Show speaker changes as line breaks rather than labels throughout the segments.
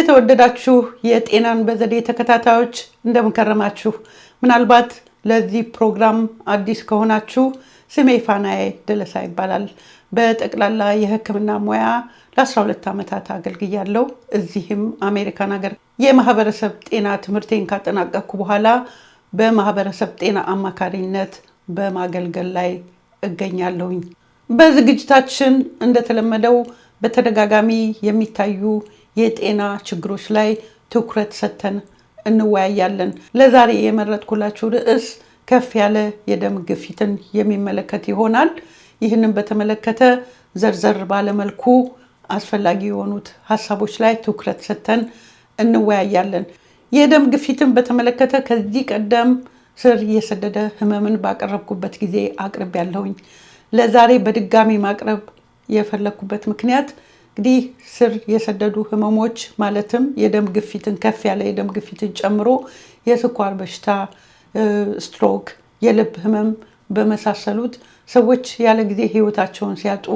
የተወደዳችሁ የጤናን በዘዴ ተከታታዮች እንደምን ከረማችሁ? ምናልባት ለዚህ ፕሮግራም አዲስ ከሆናችሁ ስሜ ፋናዬ ደለሳ ይባላል። በጠቅላላ የሕክምና ሙያ ለ12 ዓመታት አገልግያለሁ። እዚህም አሜሪካን ሀገር የማህበረሰብ ጤና ትምህርቴን ካጠናቀቅኩ በኋላ በማህበረሰብ ጤና አማካሪነት በማገልገል ላይ እገኛለሁኝ። በዝግጅታችን እንደተለመደው በተደጋጋሚ የሚታዩ የጤና ችግሮች ላይ ትኩረት ሰጥተን እንወያያለን። ለዛሬ የመረጥኩላችሁ ርዕስ ከፍ ያለ የደም ግፊትን የሚመለከት ይሆናል። ይህንን በተመለከተ ዘርዘር ባለመልኩ አስፈላጊ የሆኑት ሀሳቦች ላይ ትኩረት ሰጥተን እንወያያለን። የደም ግፊትን በተመለከተ ከዚህ ቀደም ስር የሰደደ ህመምን ባቀረብኩበት ጊዜ አቅርቤያለሁኝ። ለዛሬ በድጋሚ ማቅረብ የፈለኩበት ምክንያት እንግዲህ ስር የሰደዱ ህመሞች ማለትም የደም ግፊትን ከፍ ያለ የደም ግፊትን ጨምሮ የስኳር በሽታ፣ ስትሮክ፣ የልብ ህመም በመሳሰሉት ሰዎች ያለ ጊዜ ህይወታቸውን ሲያጡ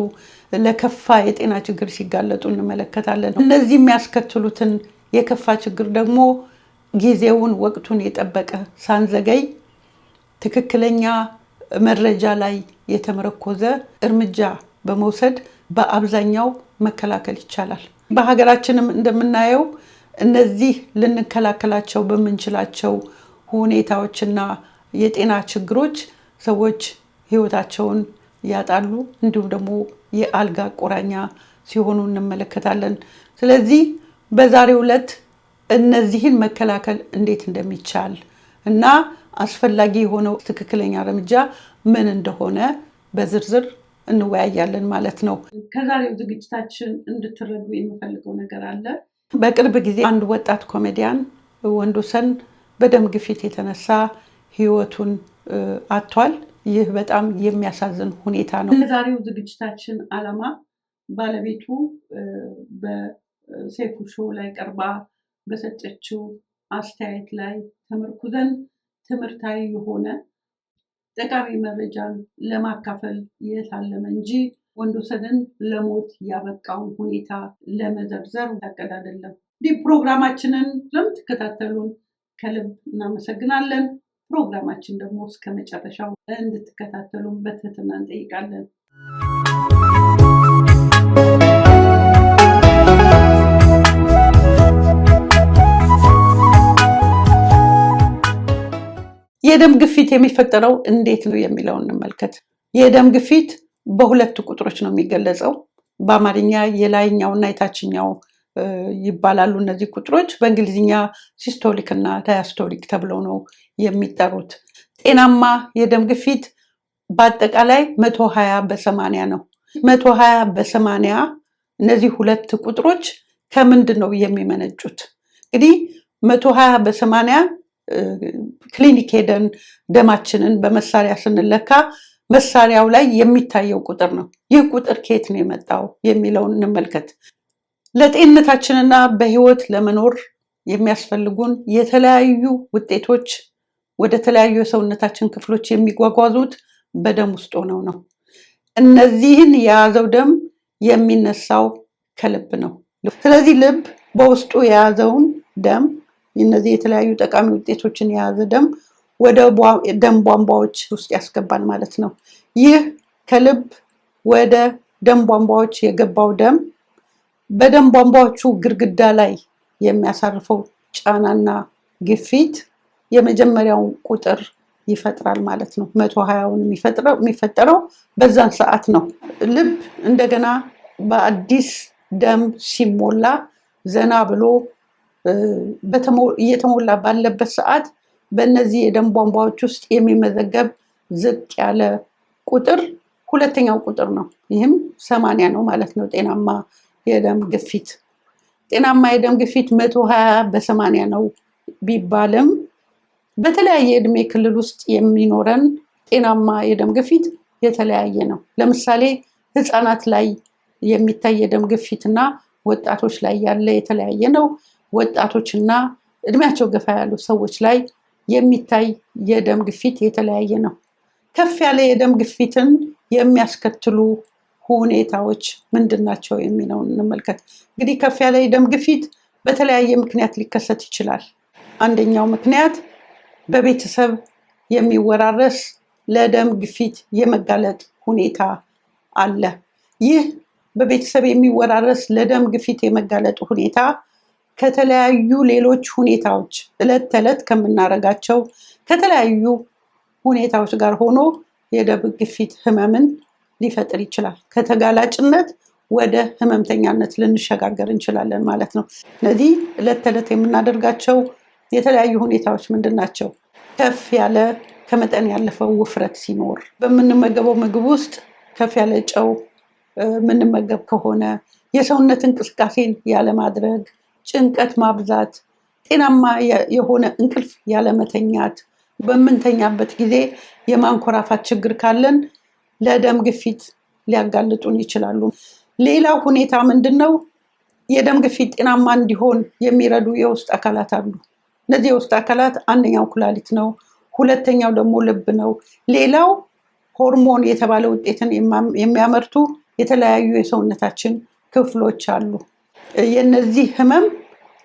ለከፋ የጤና ችግር ሲጋለጡ እንመለከታለን። እነዚህ የሚያስከትሉትን የከፋ ችግር ደግሞ ጊዜውን ወቅቱን የጠበቀ ሳንዘገይ ትክክለኛ መረጃ ላይ የተመረኮዘ እርምጃ በመውሰድ በአብዛኛው መከላከል ይቻላል። በሀገራችንም እንደምናየው እነዚህ ልንከላከላቸው በምንችላቸው ሁኔታዎችና የጤና ችግሮች ሰዎች ህይወታቸውን ያጣሉ፣ እንዲሁም ደግሞ የአልጋ ቁራኛ ሲሆኑ እንመለከታለን። ስለዚህ በዛሬው ዕለት እነዚህን መከላከል እንዴት እንደሚቻል እና አስፈላጊ የሆነው ትክክለኛ እርምጃ ምን እንደሆነ በዝርዝር እንወያያለን ማለት ነው። ከዛሬው ዝግጅታችን እንድትረዱ የምፈልገው ነገር አለ። በቅርብ ጊዜ አንድ ወጣት ኮሜዲያን ወንዶሰን በደም ግፊት የተነሳ ህይወቱን አጥቷል። ይህ በጣም የሚያሳዝን ሁኔታ ነው። የዛሬው ዝግጅታችን ዓላማ ባለቤቱ በሴፉ ሾው ላይ ቀርባ በሰጠችው አስተያየት ላይ ተመርኩዘን ትምህርታዊ የሆነ ጠቃሚ መረጃን ለማካፈል የታለመ እንጂ ወንዶሰንን ለሞት ያበቃውን ሁኔታ ለመዘርዘር ያቀደ አይደለም። ይህ ፕሮግራማችንን ለምትከታተሉን ከልብ እናመሰግናለን። ፕሮግራማችን ደግሞ እስከ መጨረሻው እንድትከታተሉን በትህትና እንጠይቃለን። የደም ግፊት የሚፈጠረው እንዴት ነው የሚለውን እንመልከት። የደም ግፊት በሁለት ቁጥሮች ነው የሚገለጸው። በአማርኛ የላይኛውና የታችኛው ይባላሉ። እነዚህ ቁጥሮች በእንግሊዝኛ ሲስቶሊክ እና ዳያስቶሊክ ተብለው ነው የሚጠሩት። ጤናማ የደም ግፊት በአጠቃላይ 120/80 ነው። 120/80 እነዚህ ሁለት ቁጥሮች ከምንድን ነው የሚመነጩት? እንግዲህ 120/80 ክሊኒክ ሄደን ደማችንን በመሳሪያ ስንለካ መሳሪያው ላይ የሚታየው ቁጥር ነው። ይህ ቁጥር ከየት ነው የመጣው የሚለውን እንመልከት። ለጤንነታችንና በህይወት ለመኖር የሚያስፈልጉን የተለያዩ ውጤቶች ወደ ተለያዩ የሰውነታችን ክፍሎች የሚጓጓዙት በደም ውስጥ ሆነው ነው። እነዚህን የያዘው ደም የሚነሳው ከልብ ነው። ስለዚህ ልብ በውስጡ የያዘውን ደም እነዚህ የተለያዩ ጠቃሚ ውጤቶችን የያዘ ደም ወደ ደም ቧንቧዎች ውስጥ ያስገባል ማለት ነው። ይህ ከልብ ወደ ደም ቧንቧዎች የገባው ደም በደም ቧንቧዎቹ ግድግዳ ላይ የሚያሳርፈው ጫናና ግፊት የመጀመሪያውን ቁጥር ይፈጥራል ማለት ነው። 120ውን የሚፈጠረው በዛን ሰዓት ነው። ልብ እንደገና በአዲስ ደም ሲሞላ ዘና ብሎ እየተሞላ ባለበት ሰዓት በእነዚህ የደም ቧንቧዎች ውስጥ የሚመዘገብ ዝቅ ያለ ቁጥር ሁለተኛው ቁጥር ነው። ይህም 80 ነው ማለት ነው። ጤናማ የደም ግፊት 120/80 ነው ቢባልም በተለያየ እድሜ ክልል ውስጥ የሚኖረን ጤናማ የደም ግፊት የተለያየ ነው። ለምሳሌ ህፃናት ላይ የሚታይ የደም ግፊትና ወጣቶች ላይ ያለ የተለያየ ነው። ወጣቶችና እድሜያቸው ገፋ ያሉ ሰዎች ላይ የሚታይ የደም ግፊት የተለያየ ነው። ከፍ ያለ የደም ግፊትን የሚያስከትሉ ሁኔታዎች ምንድናቸው የሚለውን እንመልከት። እንግዲህ ከፍ ያለ የደም ግፊት በተለያየ ምክንያት ሊከሰት ይችላል። አንደኛው ምክንያት በቤተሰብ የሚወራረስ ለደም ግፊት የመጋለጥ ሁኔታ አለ። ይህ በቤተሰብ የሚወራረስ ለደም ግፊት የመጋለጥ ሁኔታ ከተለያዩ ሌሎች ሁኔታዎች ዕለት ተዕለት ከምናደርጋቸው ከተለያዩ ሁኔታዎች ጋር ሆኖ የደም ግፊት ህመምን ሊፈጥር ይችላል። ከተጋላጭነት ወደ ህመምተኛነት ልንሸጋገር እንችላለን ማለት ነው። ስለዚህ ዕለት ተዕለት የምናደርጋቸው የተለያዩ ሁኔታዎች ምንድን ናቸው? ከፍ ያለ ከመጠን ያለፈው ውፍረት ሲኖር፣ በምንመገበው ምግብ ውስጥ ከፍ ያለ ጨው የምንመገብ ከሆነ፣ የሰውነት እንቅስቃሴን ያለማድረግ፣ ጭንቀት ማብዛት፣ ጤናማ የሆነ እንቅልፍ ያለመተኛት፣ በምንተኛበት ጊዜ የማንኮራፋት ችግር ካለን ለደም ግፊት ሊያጋልጡን ይችላሉ። ሌላው ሁኔታ ምንድነው? የደም ግፊት ጤናማ እንዲሆን የሚረዱ የውስጥ አካላት አሉ። እነዚህ የውስጥ አካላት አንደኛው ኩላሊት ነው፣ ሁለተኛው ደግሞ ልብ ነው። ሌላው ሆርሞን የተባለ ውጤትን የሚያመርቱ የተለያዩ የሰውነታችን ክፍሎች አሉ። የነዚህ ህመም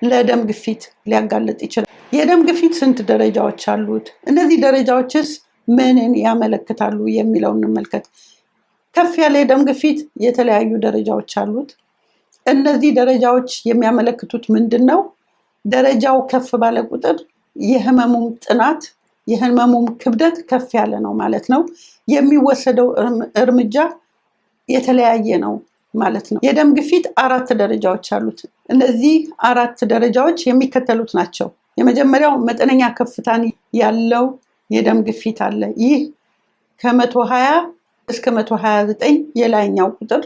ለደም ግፊት ሊያጋልጥ ይችላል። የደም ግፊት ስንት ደረጃዎች አሉት? እነዚህ ደረጃዎችስ ምንን ያመለክታሉ የሚለውን እንመልከት። ከፍ ያለ የደም ግፊት የተለያዩ ደረጃዎች አሉት። እነዚህ ደረጃዎች የሚያመለክቱት ምንድን ነው? ደረጃው ከፍ ባለ ቁጥር የህመሙም ጥናት የህመሙም ክብደት ከፍ ያለ ነው ማለት ነው። የሚወሰደው እርምጃ የተለያየ ነው ማለት ነው። የደም ግፊት 4 ደረጃዎች አሉት። እነዚህ 4 ደረጃዎች የሚከተሉት ናቸው። የመጀመሪያው መጠነኛ ከፍታን ያለው የደም ግፊት አለ። ይህ ከ120 እስከ 129 የላይኛው ቁጥር፣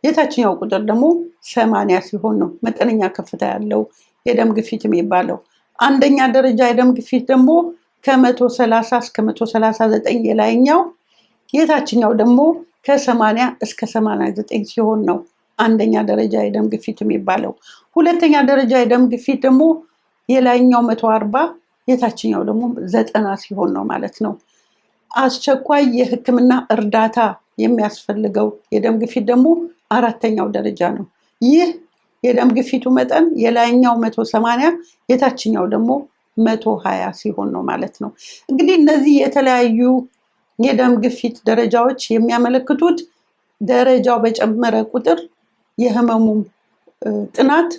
የታችኛው ቁጥር ደግሞ 80 ሲሆን ነው መጠነኛ ከፍታ ያለው የደም ግፊት የሚባለው። አንደኛ ደረጃ የደም ግፊት ደግሞ ከ130 እስከ 139 የላይኛው፣ የታችኛው ደግሞ ከ80 እስከ 89 ሲሆን ነው አንደኛ ደረጃ የደም ግፊት የሚባለው። ሁለተኛ ደረጃ የደም ግፊት ደግሞ የላይኛው 140 የታችኛው ደግሞ 90 ሲሆን ነው ማለት ነው። አስቸኳይ የሕክምና እርዳታ የሚያስፈልገው የደም ግፊት ደግሞ 4ኛው ደረጃ ነው። ይህ የደም ግፊቱ መጠን የላይኛው 180 የታችኛው ደግሞ 120 ሲሆን ነው ማለት ነው። እንግዲህ እነዚህ የተለያዩ የደም ግፊት ደረጃዎች የሚያመለክቱት ደረጃው በጨመረ ቁጥር የህመሙም ጥናት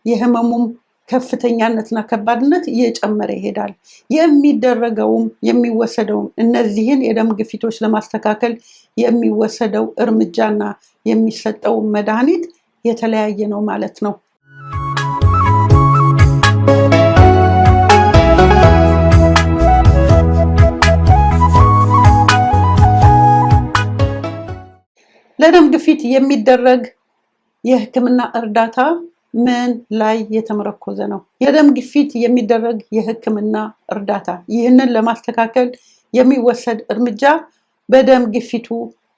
የህመሙም ከፍተኛነትና ከባድነት እየጨመረ ይሄዳል። የሚደረገውም የሚወሰደውም እነዚህን የደም ግፊቶች ለማስተካከል የሚወሰደው እርምጃና የሚሰጠው መድኃኒት የተለያየ ነው ማለት ነው። ለደም ግፊት የሚደረግ የህክምና እርዳታ ምን ላይ የተመረኮዘ ነው? የደም ግፊት የሚደረግ የህክምና እርዳታ ይህንን ለማስተካከል የሚወሰድ እርምጃ በደም ግፊቱ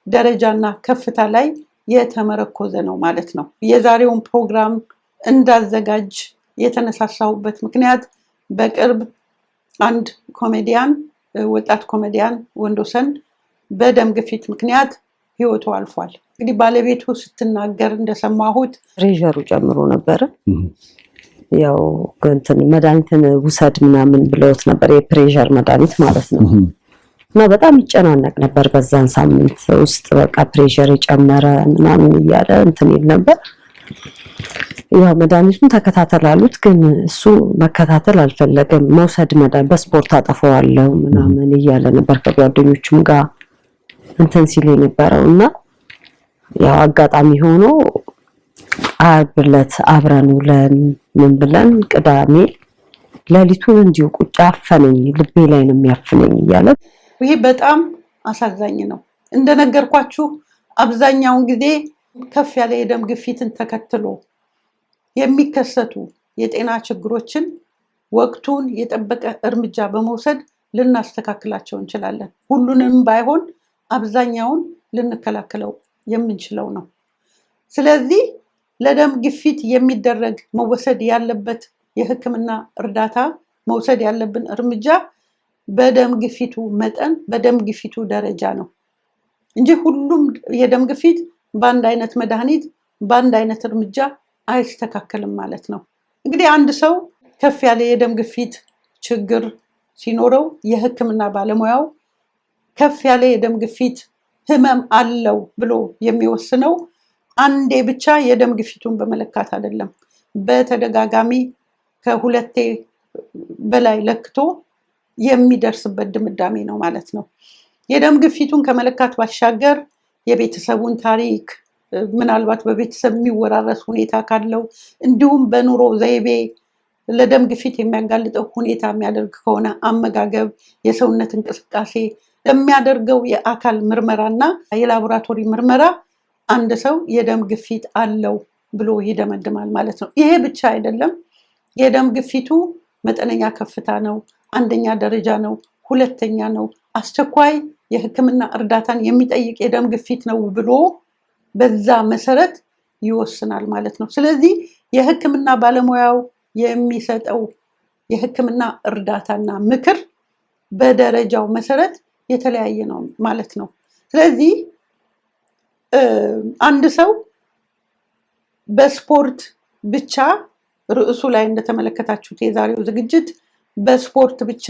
ደረጃና ከፍታ ላይ የተመረኮዘ ነው ማለት ነው። የዛሬውን ፕሮግራም እንዳዘጋጅ የተነሳሳሁበት ምክንያት በቅርብ አንድ ኮሜዲያን ወጣት ኮሜዲያን ወንዶሰን በደም ግፊት ምክንያት ህይወቱ አልፏል። እንግዲህ ባለቤቱ ስትናገር እንደሰማሁት
ፕሬሸሩ ጨምሮ ነበር። ያው እንትን መድኃኒትን ውሰድ ምናምን ብለውት ነበር፣ የፕሬሸር መድኃኒት ማለት ነው። እና በጣም ይጨናነቅ ነበር በዛን ሳምንት ውስጥ በቃ ፕሬሸር የጨመረ ምናምን እያለ እንትን ይል ነበር። ያው መድኃኒቱን ተከታተላሉት፣ ግን እሱ መከታተል አልፈለገም። መውሰድ መድኃኒት በስፖርት አጠፋዋለሁ ምናምን እያለ ነበር ከጓደኞቹም ጋር እንትን ሲል የነበረው። እና ያው አጋጣሚ ሆኖ ዓርብ ዕለት አብረን ውለን ምን ብለን ቅዳሜ ሌሊቱን እንዲሁ ቁጭ አፈነኝ፣ ልቤ ላይ ነው የሚያፍነኝ እያለ።
ይሄ በጣም አሳዛኝ ነው። እንደነገርኳችሁ አብዛኛውን ጊዜ ከፍ ያለ የደም ግፊትን ተከትሎ የሚከሰቱ የጤና ችግሮችን ወቅቱን የጠበቀ እርምጃ በመውሰድ ልናስተካክላቸው እንችላለን። ሁሉንም ባይሆን አብዛኛውን ልንከላከለው የምንችለው ነው። ስለዚህ ለደም ግፊት የሚደረግ መወሰድ ያለበት የህክምና እርዳታ መውሰድ ያለብን እርምጃ በደም ግፊቱ መጠን በደም ግፊቱ ደረጃ ነው እንጂ ሁሉም የደም ግፊት በአንድ አይነት መድኃኒት በአንድ አይነት እርምጃ አይስተካከልም ማለት ነው። እንግዲህ አንድ ሰው ከፍ ያለ የደም ግፊት ችግር ሲኖረው የሕክምና ባለሙያው ከፍ ያለ የደም ግፊት ህመም አለው ብሎ የሚወስነው አንዴ ብቻ የደም ግፊቱን በመለካት አይደለም። በተደጋጋሚ ከሁለቴ በላይ ለክቶ የሚደርስበት ድምዳሜ ነው ማለት ነው። የደም ግፊቱን ከመለካት ባሻገር የቤተሰቡን ታሪክ፣ ምናልባት በቤተሰብ የሚወራረስ ሁኔታ ካለው፣ እንዲሁም በኑሮ ዘይቤ ለደም ግፊት የሚያጋልጠው ሁኔታ የሚያደርግ ከሆነ አመጋገብ፣ የሰውነት እንቅስቃሴ፣ የሚያደርገው የአካል ምርመራና የላቦራቶሪ ምርመራ አንድ ሰው የደም ግፊት አለው ብሎ ይደመድማል ማለት ነው። ይሄ ብቻ አይደለም። የደም ግፊቱ መጠነኛ ከፍታ ነው፣ አንደኛ ደረጃ ነው፣ ሁለተኛ ነው፣ አስቸኳይ የሕክምና እርዳታን የሚጠይቅ የደም ግፊት ነው ብሎ በዛ መሰረት ይወስናል ማለት ነው። ስለዚህ የሕክምና ባለሙያው የሚሰጠው የሕክምና እርዳታና ምክር በደረጃው መሰረት የተለያየ ነው ማለት ነው። ስለዚህ አንድ ሰው በስፖርት ብቻ ርዕሱ ላይ እንደተመለከታችሁት የዛሬው ዝግጅት በስፖርት ብቻ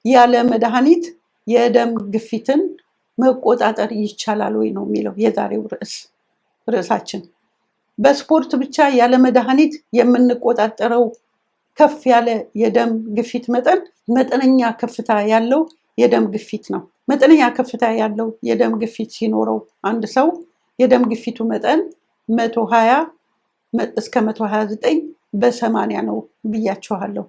ያለ መድኃኒት የደም ግፊትን መቆጣጠር ይቻላል ወይ ነው የሚለው የዛሬው ርዕሳችን። በስፖርት ብቻ ያለ መድኃኒት የምንቆጣጠረው ከፍ ያለ የደም ግፊት መጠን መጠነኛ ከፍታ ያለው የደም ግፊት ነው። መጠነኛ ከፍታ ያለው የደም ግፊት ሲኖረው አንድ ሰው የደም ግፊቱ መጠን 120 እስከ 129 በ80 ነው ብያችኋለሁ።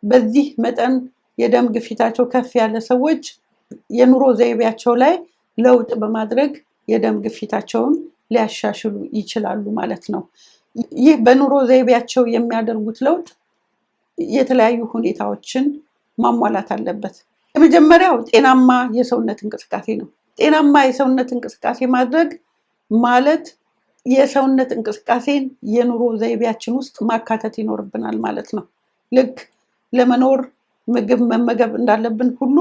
በዚህ መጠን የደም ግፊታቸው ከፍ ያለ ሰዎች የኑሮ ዘይቤያቸው ላይ ለውጥ በማድረግ የደም ግፊታቸውን ሊያሻሽሉ ይችላሉ ማለት ነው። ይህ በኑሮ ዘይቤያቸው የሚያደርጉት ለውጥ የተለያዩ ሁኔታዎችን ማሟላት አለበት። የመጀመሪያው ጤናማ የሰውነት እንቅስቃሴ ነው። ጤናማ የሰውነት እንቅስቃሴ ማድረግ ማለት የሰውነት እንቅስቃሴን የኑሮ ዘይቤያችን ውስጥ ማካተት ይኖርብናል ማለት ነው። ልክ ለመኖር ምግብ መመገብ እንዳለብን ሁሉ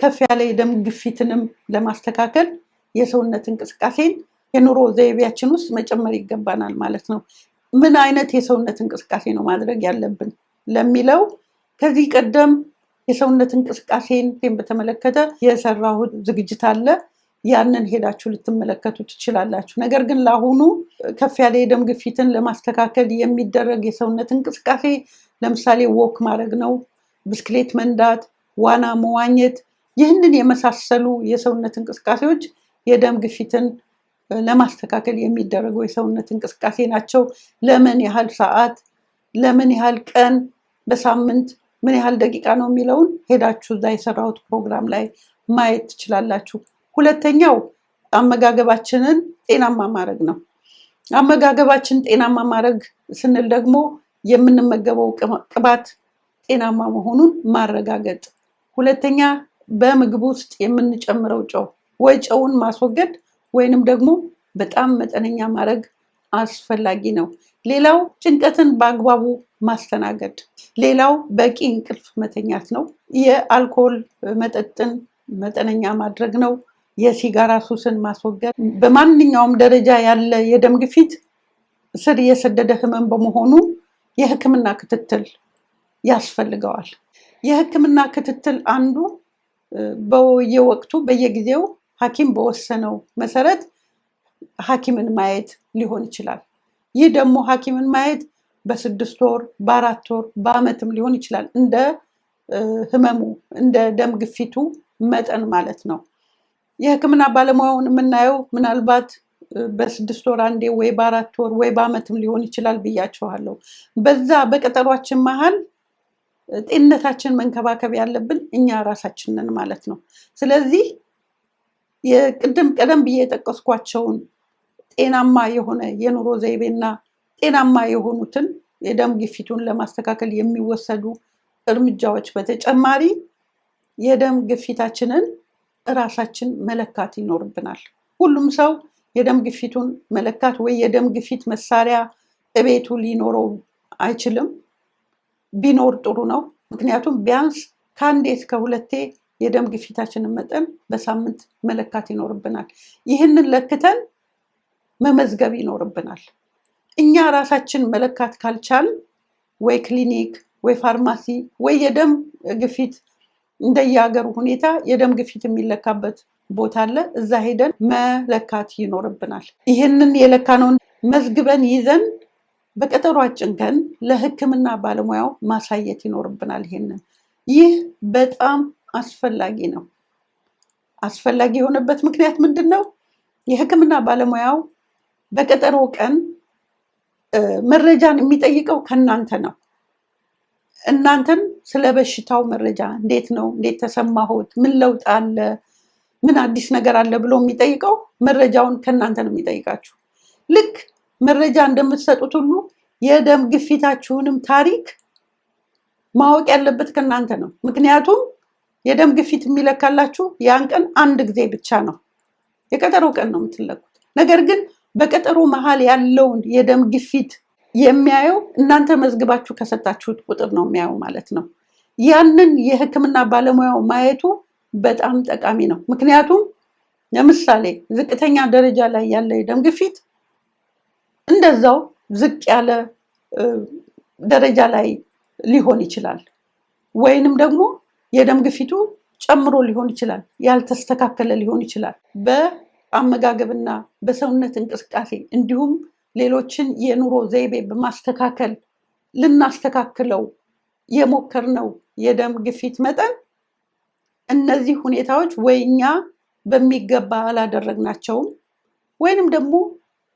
ከፍ ያለ የደም ግፊትንም ለማስተካከል የሰውነት እንቅስቃሴን የኑሮ ዘይቤያችን ውስጥ መጨመር ይገባናል ማለት ነው። ምን አይነት የሰውነት እንቅስቃሴ ነው ማድረግ ያለብን ለሚለው ከዚህ ቀደም የሰውነት እንቅስቃሴን በተመለከተ የሰራሁት ዝግጅት አለ። ያንን ሄዳችሁ ልትመለከቱ ትችላላችሁ። ነገር ግን ለአሁኑ ከፍ ያለ የደም ግፊትን ለማስተካከል የሚደረግ የሰውነት እንቅስቃሴ ለምሳሌ ወክ ማድረግ ነው፣ ብስክሌት መንዳት፣ ዋና መዋኘት፣ ይህንን የመሳሰሉ የሰውነት እንቅስቃሴዎች የደም ግፊትን ለማስተካከል የሚደረጉ የሰውነት እንቅስቃሴ ናቸው። ለምን ያህል ሰዓት፣ ለምን ያህል ቀን፣ በሳምንት ምን ያህል ደቂቃ ነው የሚለውን ሄዳችሁ እዛ የሰራሁት ፕሮግራም ላይ ማየት ትችላላችሁ። ሁለተኛው አመጋገባችንን ጤናማ ማድረግ ነው። አመጋገባችን ጤናማ ማድረግ ስንል ደግሞ የምንመገበው ቅባት ጤናማ መሆኑን ማረጋገጥ። ሁለተኛ በምግብ ውስጥ የምንጨምረው ጨው ወይ ጨውን ማስወገድ ወይንም ደግሞ በጣም መጠነኛ ማድረግ አስፈላጊ ነው። ሌላው ጭንቀትን በአግባቡ ማስተናገድ። ሌላው በቂ እንቅልፍ መተኛት ነው። የአልኮል መጠጥን መጠነኛ ማድረግ ነው። የሲጋራ ሱስን ማስወገድ። በማንኛውም ደረጃ ያለ የደም ግፊት ስር የሰደደ ህመም በመሆኑ የሕክምና ክትትል ያስፈልገዋል። የሕክምና ክትትል አንዱ በየወቅቱ በየጊዜው ሐኪም በወሰነው መሰረት ሐኪምን ማየት ሊሆን ይችላል። ይህ ደግሞ ሐኪምን ማየት በ6 ወር፣ በ4 ወር፣ በአመትም ሊሆን ይችላል። እንደ ህመሙ እንደ ደም ግፊቱ መጠን ማለት ነው። የሕክምና ባለሙያውን የምናየው ምናልባት በ6 ወር አንዴ ወይ በ4 ወር ወይ በአመትም ሊሆን ይችላል ብያቸዋለሁ። በዛ በቀጠሯችን መሀል ጤንነታችን መንከባከብ ያለብን እኛ ራሳችንን ማለት ነው። ስለዚህ ቀደም ብዬ የጠቀስኳቸውን ጤናማ የሆነ የኑሮ ዘይቤና ጤናማ የሆኑትን የደም ግፊቱን ለማስተካከል የሚወሰዱ እርምጃዎች በተጨማሪ የደም ግፊታችንን ራሳችን መለካት ይኖርብናል። ሁሉም ሰው የደም ግፊቱን መለካት ወይ የደም ግፊት መሳሪያ እቤቱ ሊኖረው አይችልም። ቢኖር ጥሩ ነው። ምክንያቱም ቢያንስ ከአንዴ እስከ 2 የደም ግፊታችንን መጠን በሳምንት መለካት ይኖርብናል። ይህንን ለክተን መመዝገብ ይኖርብናል። እኛ ራሳችን መለካት ካልቻል ወይ ክሊኒክ ወይ ፋርማሲ ወይ የደም ግፊት እንደየሀገሩ ሁኔታ የደም ግፊት የሚለካበት ቦታ አለ። እዛ ሄደን መለካት ይኖርብናል። ይህንን የለካነውን መዝግበን ይዘን በቀጠሯችን ቀን ለሕክምና ባለሙያው ማሳየት ይኖርብናል። ይህ በጣም አስፈላጊ ነው። አስፈላጊ የሆነበት ምክንያት ምንድነው? የሕክምና ባለሙያው በቀጠሮ ቀን መረጃን የሚጠይቀው ከናንተ ነው። እናንተን ስለ በሽታው መረጃ እንዴት ነው፣ እንዴት ተሰማሁት፣ ምን ለውጥ አለ፣ ምን አዲስ ነገር አለ ብሎ የሚጠይቀው መረጃውን ከናንተ ነው የሚጠይቃችሁ። ልክ መረጃ እንደምትሰጡት ሁሉ የደም ግፊታችሁንም ታሪክ ማወቅ ያለበት ከናንተ ነው። ምክንያቱም የደም ግፊት የሚለካላችሁ ያን ቀን አንድ ጊዜ ብቻ ነው። የቀጠሮ ቀን ነው የምትለኩት። ነገር ግን በቀጠሮ መሃል ያለውን የደም ግፊት የሚያየው እናንተ መዝግባችሁ ከሰጣችሁት ቁጥር ነው የሚያየው ማለት ነው። ያንን የሕክምና ባለሙያው ማየቱ በጣም ጠቃሚ ነው። ምክንያቱም ለምሳሌ ዝቅተኛ ደረጃ ላይ ያለ የደም ግፊት እንደዛው ዝቅ ያለ ደረጃ ላይ ሊሆን ይችላል፣ ወይንም ደግሞ የደም ግፊቱ ጨምሮ ሊሆን ይችላል፣ ያልተስተካከለ ሊሆን ይችላል። በአመጋገብና በሰውነት እንቅስቃሴ እንዲሁም ሌሎችን የኑሮ ዘይቤ በማስተካከል ልናስተካክለው የሞከርነው የደም ግፊት መጠን እነዚህ ሁኔታዎች ወይኛ በሚገባ አላደረግናቸውም ወይንም ደግሞ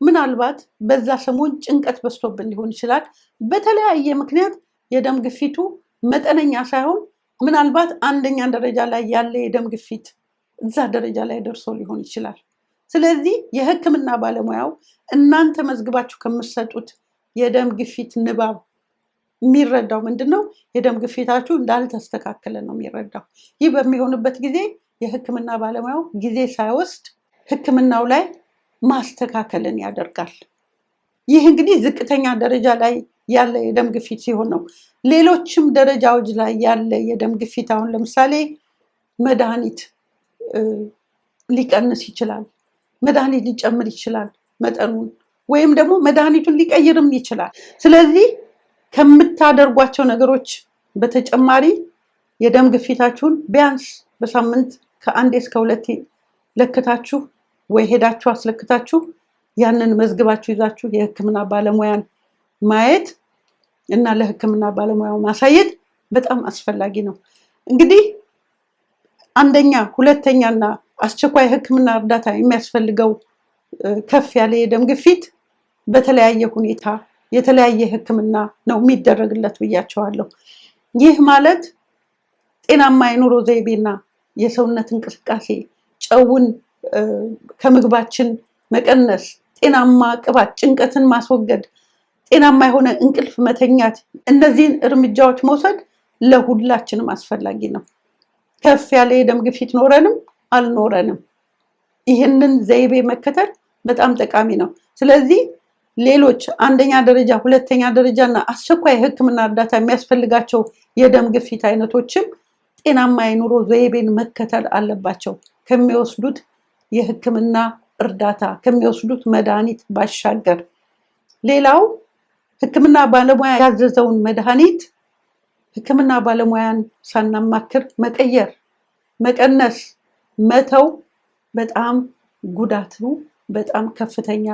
ምናልባት በዛ ሰሞን ጭንቀት በዝቶብን ሊሆን ይችላል። በተለያየ ምክንያት የደም ግፊቱ መጠነኛ ሳይሆን ምናልባት አንደኛ ደረጃ ላይ ያለ የደም ግፊት እዛ ደረጃ ላይ ደርሶ ሊሆን ይችላል። ስለዚህ የሕክምና ባለሙያው እናንተ መዝግባችሁ ከምትሰጡት የደም ግፊት ንባብ የሚረዳው ምንድነው? የደም ግፊታችሁ እንዳልተስተካከለ ነው የሚረዳው። ይህ በሚሆንበት ጊዜ የሕክምና ባለሙያው ጊዜ ሳይወስድ ሕክምናው ላይ ማስተካከልን ያደርጋል። ይህ እንግዲህ ዝቅተኛ ደረጃ ላይ ያለ የደም ግፊት ሲሆን ነው። ሌሎችም ደረጃዎች ላይ ያለ የደም ግፊት አሁን ለምሳሌ መድኃኒት ሊቀንስ ይችላል፣ መድኃኒት ሊጨምር ይችላል መጠኑን፣ ወይም ደግሞ መድኃኒቱን ሊቀይርም ይችላል። ስለዚህ ከምታደርጓቸው ነገሮች በተጨማሪ የደም ግፊታችሁን ቢያንስ በሳምንት ከአንዴ እስከ 2 ለክታችሁ ወይ ሄዳችሁ አስለክታችሁ ያንን መዝግባችሁ ይዛችሁ የሕክምና ባለሙያን ማየት እና ለሕክምና ባለሙያው ማሳየት በጣም አስፈላጊ ነው። እንግዲህ አንደኛ፣ ሁለተኛና አስቸኳይ ሕክምና እርዳታ የሚያስፈልገው ከፍ ያለ የደም ግፊት በተለያየ ሁኔታ የተለያየ ሕክምና ነው የሚደረግለት ብያቸዋለሁ። ይህ ማለት ጤናማ የኑሮ ዘይቤና የሰውነት እንቅስቃሴ፣ ጨውን ከምግባችን መቀነስ፣ ጤናማ ቅባት፣ ጭንቀትን ማስወገድ፣ ጤናማ የሆነ እንቅልፍ መተኛት፣ እነዚህን እርምጃዎች መውሰድ ለሁላችንም አስፈላጊ ነው። ከፍ ያለ የደም ግፊት ኖረንም አልኖረንም ይህንን ዘይቤ መከተል በጣም ጠቃሚ ነው። ስለዚህ ሌሎች አንደኛ ደረጃ፣ ሁለተኛ ደረጃና አስቸኳይ ሕክምና እርዳታ የሚያስፈልጋቸው የደም ግፊት አይነቶችም ጤናማ የኑሮ ዘይቤን መከተል አለባቸው። ከሚወስዱት የሕክምና እርዳታ ከሚወስዱት መድኃኒት ባሻገር ሌላው ሕክምና ባለሙያ ያዘዘውን መድኃኒት ሕክምና ባለሙያን ሳናማክር መቀየር፣ መቀነስ፣ መተው በጣም ጉዳቱ በጣም ከፍተኛ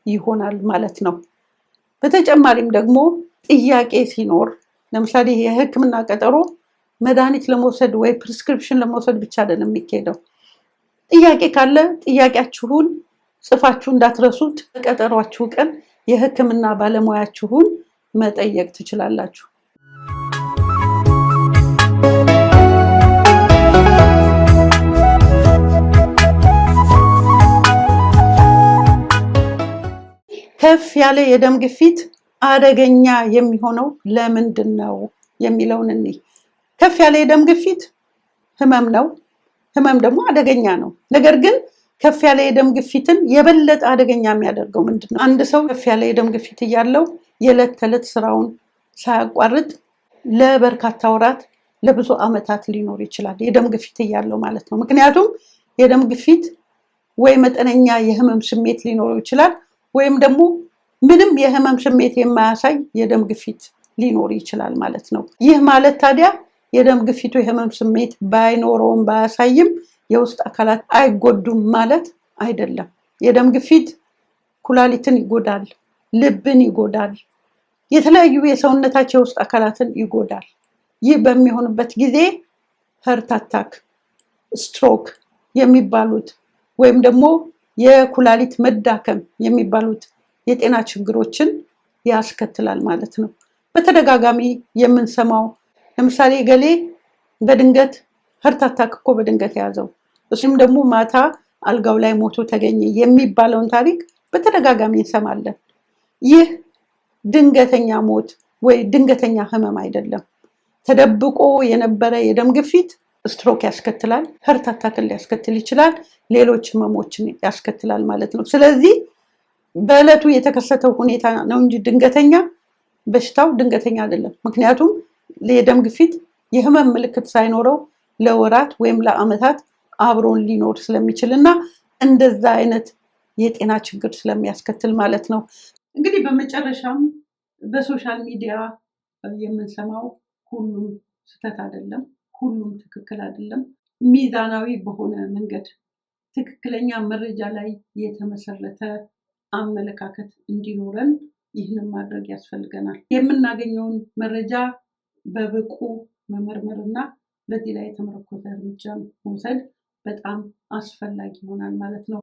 ይሆናል ማለት ነው። በተጨማሪም ደግሞ ጥያቄ ሲኖር ለምሳሌ የሕክምና ቀጠሮ መድኃኒት ለመውሰድ ወይ ፕሪስክሪፕሽን ለመውሰድ ብቻ አይደለም የሚካሄደው። ጥያቄ ካለ ጥያቄያችሁን ጽፋችሁ እንዳትረሱት በቀጠሯችሁ ቀን የሕክምና ባለሙያችሁን መጠየቅ ትችላላችሁ። ከፍ ያለ የደም ግፊት አደገኛ የሚሆነው ለምንድን ነው የሚለውን እንይ። ከፍ ያለ የደም ግፊት ህመም ነው። ህመም ደግሞ አደገኛ ነው። ነገር ግን ከፍ ያለ የደም ግፊትን የበለጠ አደገኛ የሚያደርገው ምንድነው? አንድ ሰው ከፍ ያለ የደም ግፊት እያለው የዕለት ተዕለት ስራውን ሳያቋርጥ ለበርካታ ወራት ለብዙ ዓመታት ሊኖር ይችላል፣ የደም ግፊት እያለው ማለት ነው። ምክንያቱም የደም ግፊት ወይ መጠነኛ የህመም ስሜት ሊኖረው ይችላል ወይም ደግሞ ምንም የህመም ስሜት የማያሳይ የደም ግፊት ሊኖር ይችላል ማለት ነው። ይህ ማለት ታዲያ የደም ግፊቱ የህመም ስሜት ባይኖረውም ባያሳይም የውስጥ አካላት አይጎዱም ማለት አይደለም። የደም ግፊት ኩላሊትን ይጎዳል፣ ልብን ይጎዳል፣ የተለያዩ የሰውነታቸው ውስጥ አካላትን ይጎዳል። ይህ በሚሆንበት ጊዜ ሀርት አታክ፣ ስትሮክ የሚባሉት ወይም ደግሞ የኩላሊት መዳከም የሚባሉት የጤና ችግሮችን ያስከትላል ማለት ነው። በተደጋጋሚ የምንሰማው ለምሳሌ ገሌ በድንገት ሀርት አታክ እኮ በድንገት ያዘው፣ እሱም ደግሞ ማታ አልጋው ላይ ሞቶ ተገኘ የሚባለውን ታሪክ በተደጋጋሚ እንሰማለን። ይህ ድንገተኛ ሞት ወይ ድንገተኛ ህመም አይደለም። ተደብቆ የነበረ የደም ግፊት ስትሮክ ያስከትላል፣ ሀርት አታክን ሊያስከትል ይችላል፣ ሌሎች ህመሞችን ያስከትላል ማለት ነው። ስለዚህ በዕለቱ የተከሰተው ሁኔታ ነው እንጂ ድንገተኛ በሽታው ድንገተኛ አይደለም። ምክንያቱም የደም ግፊት የህመም ምልክት ሳይኖረው ለወራት ወይም ለዓመታት አብሮን ሊኖር ስለሚችልና እንደዛ አይነት የጤና ችግር ስለሚያስከትል ማለት ነው። እንግዲህ በመጨረሻም በሶሻል ሚዲያ የምንሰማው ሁሉም ስህተት አይደለም፣ ሁሉም ትክክል አይደለም። ሚዛናዊ በሆነ መንገድ ትክክለኛ መረጃ ላይ የተመሰረተ አመለካከት እንዲኖረን ይህንን ማድረግ ያስፈልገናል። የምናገኘውን መረጃ በብቁ መመርመርና በዚህ ላይ የተመረኮዘ እርምጃ መውሰድ በጣም አስፈላጊ ይሆናል ማለት ነው።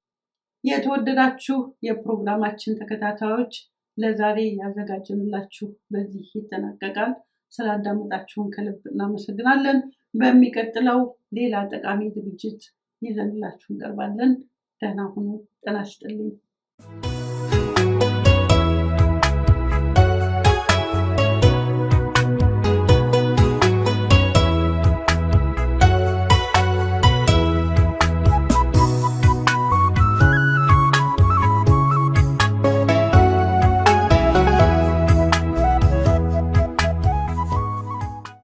የተወደዳችሁ የፕሮግራማችን ተከታታዮች ለዛሬ ያዘጋጀንላችሁ በዚህ ይጠናቀቃል። ስላዳመጣችሁን ከልብ እናመሰግናለን። በሚቀጥለው ሌላ ጠቃሚ ዝግጅት ይዘንላችሁ እንቀርባለን። ደህና ሁኑ። ጤና ይስጥልኝ።